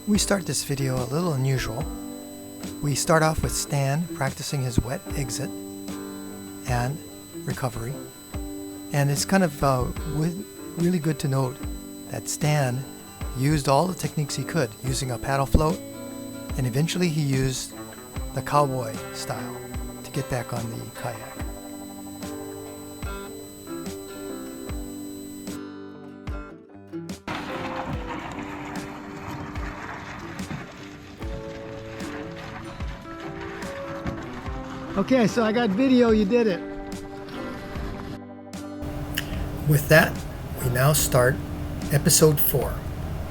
We start this video a little unusual. We start off with Stan practicing his wet exit and recovery. And it's kind of really good to note that Stan used all the techniques he could, using a paddle float, and eventually he used the cowboy style to get back on the kayak. Okay, so I got video, you did it. With that, we now start episode 4,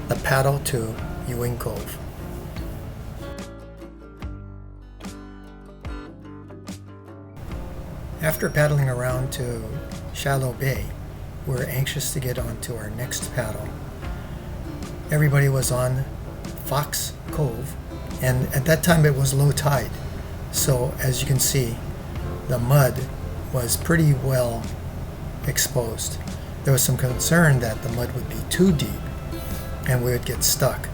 the paddle to Ewing Cove. After paddling around to Shallow Bay, we were anxious to get on to our next paddle. Everybody was on Fox Cove, and at that time it was low tide. So as you can see, the mud was pretty well exposed. There was some concern that the mud would be too deep and we would get stuck.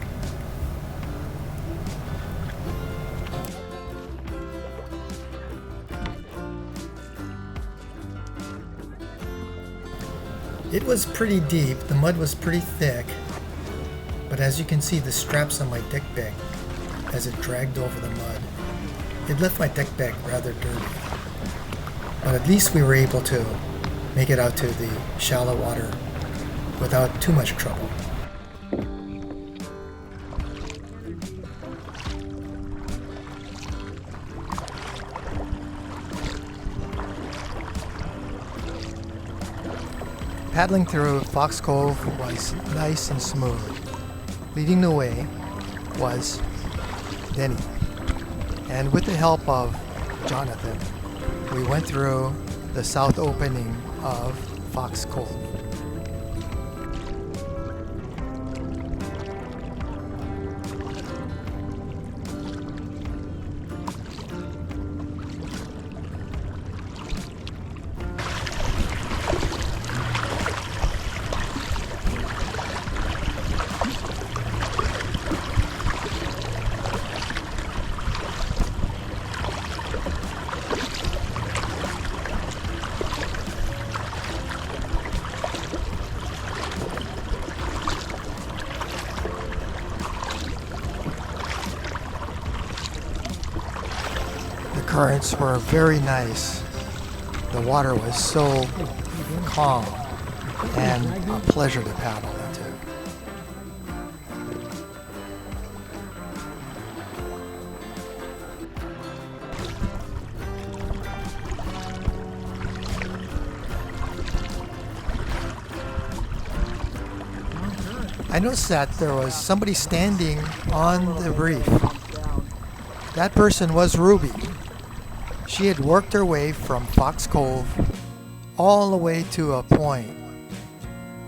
It was pretty deep, the mud was pretty thick, but as you can see, the straps on my deck bag, as it dragged over the mud, it left my deck bag rather dirty. But at least we were able to make it out to the shallow water without too much trouble. Paddling through Fox Cove was nice and smooth. Leading the way was Denny. And with the help of Jonathan, we went through the south opening of Fox Cove. The currents were very nice. The water was so calm and a pleasure to paddle into. I noticed that there was somebody standing on the reef. That person was Ruby. She had worked her way from Fox Cove all the way to a point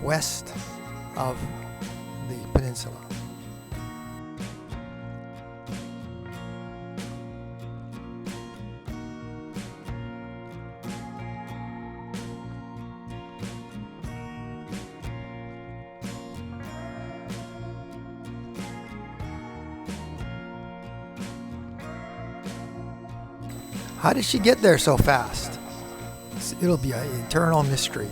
west of the peninsula. How did she get there so fast? It'll be an eternal mystery.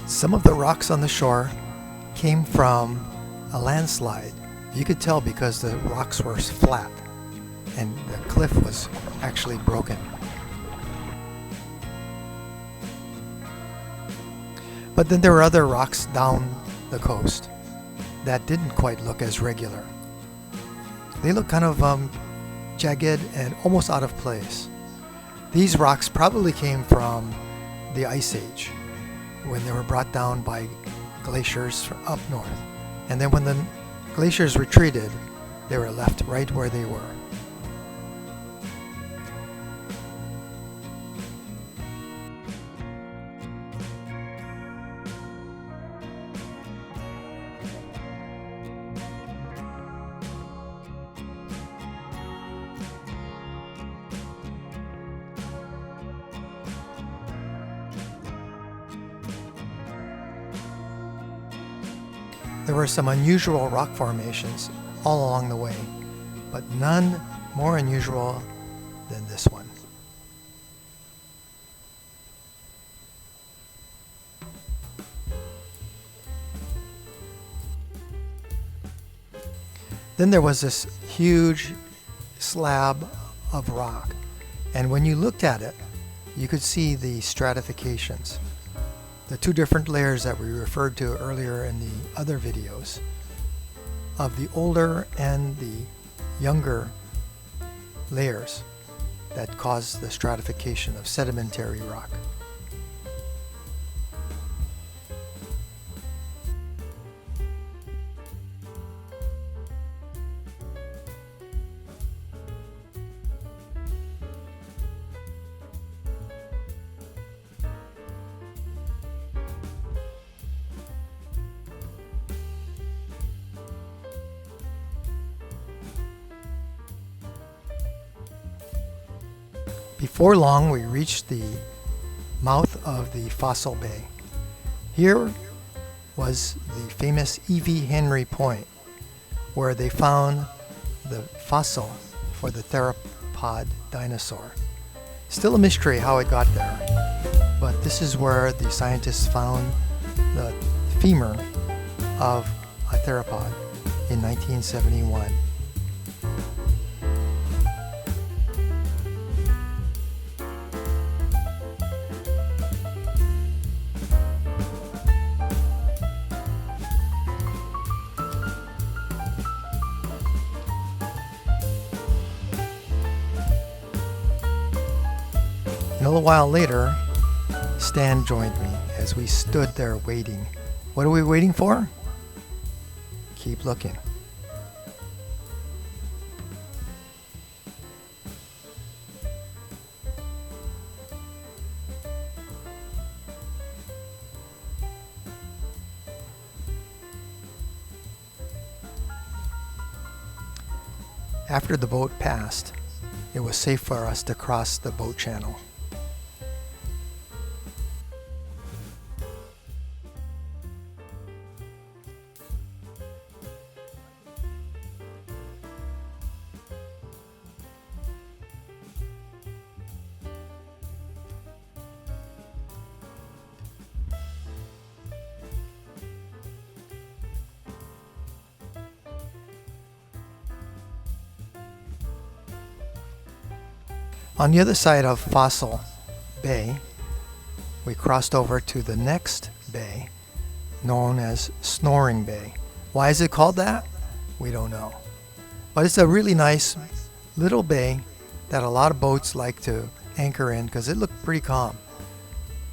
Some of the rocks on the shore came from a landslide. You could tell because the rocks were flat and the cliff was actually broken. But then there were other rocks down the coast that didn't quite look as regular. They look kind of jagged and almost out of place. These rocks probably came from the Ice Age when they were brought down by glaciers from up north. And then when the glaciers retreated, they were left right where they were. There were some unusual rock formations all along the way, but none more unusual than this one. Then there was this huge slab of rock, and when you looked at it, you could see the stratifications. The two different layers that we referred to earlier in the other videos of the older and the younger layers that caused the stratification of sedimentary rock. Before long, we reached the mouth of the Fossil Bay. Here was the famous E.V. Henry Point, where they found the fossil for the theropod dinosaur. Still a mystery how it got there, but this is where the scientists found the femur of a theropod in 1971. A little while later, Stan joined me as we stood there waiting. What are we waiting for? Keep looking. After the boat passed, it was safe for us to cross the boat channel. On the other side of Fossil Bay, we crossed over to the next bay, known as Snoring Bay. Why is it called that? We don't know. But it's a really nice little bay that a lot of boats like to anchor in because it looked pretty calm.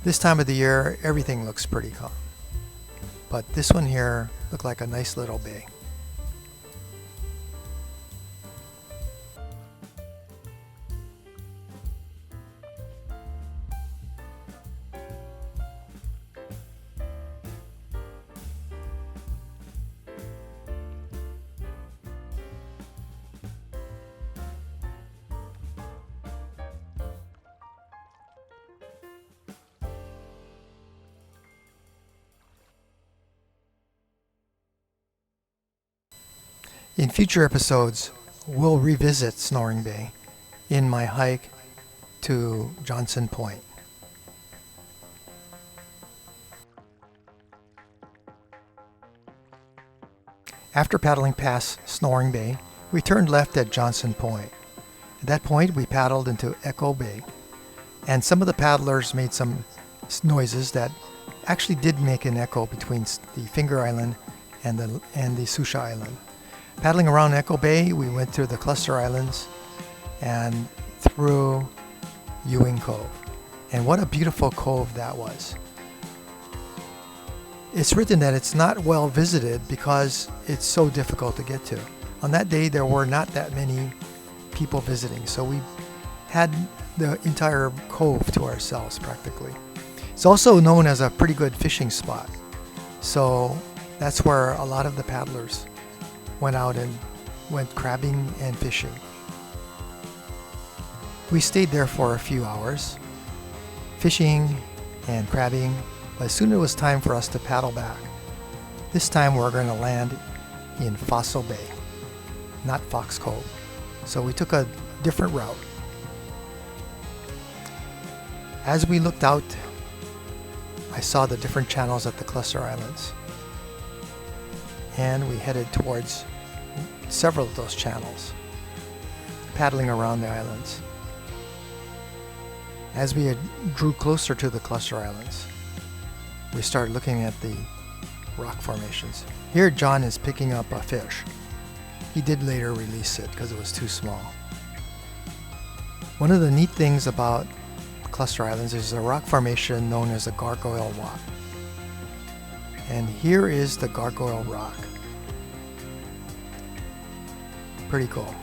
This time of the year, everything looks pretty calm. But this one here looked like a nice little bay. In future episodes, we'll revisit Snoring Bay in my hike to Johnson Point. After paddling past Snoring Bay, we turned left at Johnson Point. At that point, we paddled into Echo Bay, and some of the paddlers made some noises that actually did make an echo between the Finger Island and the Susha Island. Paddling around Echo Bay, we went through the Cluster Islands and through Ewing Cove. And what a beautiful cove that was. It's written that it's not well visited because it's so difficult to get to. On that day, there were not that many people visiting, so we had the entire cove to ourselves practically. It's also known as a pretty good fishing spot. So that's where a lot of the paddlers went out and went crabbing and fishing. We stayed there for a few hours, fishing and crabbing, but soon it was time for us to paddle back. This time we're going to land in Fossil Bay, not Fox Cove. So we took a different route. As we looked out, I saw the different channels at the cluster islands, and we headed towards several of those channels, paddling around the islands. As we drew closer to the cluster islands, we started looking at the rock formations. Here John is picking up a fish. He did later release it because it was too small. One of the neat things about cluster islands is a rock formation known as a gargoyle rock. And here is the gargoyle rock. Pretty cool.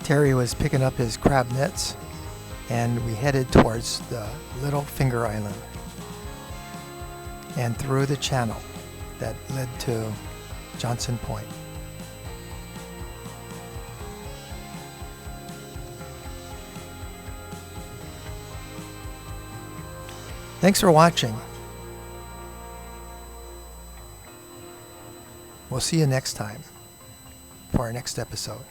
Terry was picking up his crab nets, and we headed towards the Little Finger Island and through the channel that led to Johnson Point. Thanks for watching. We'll see you next time for our next episode.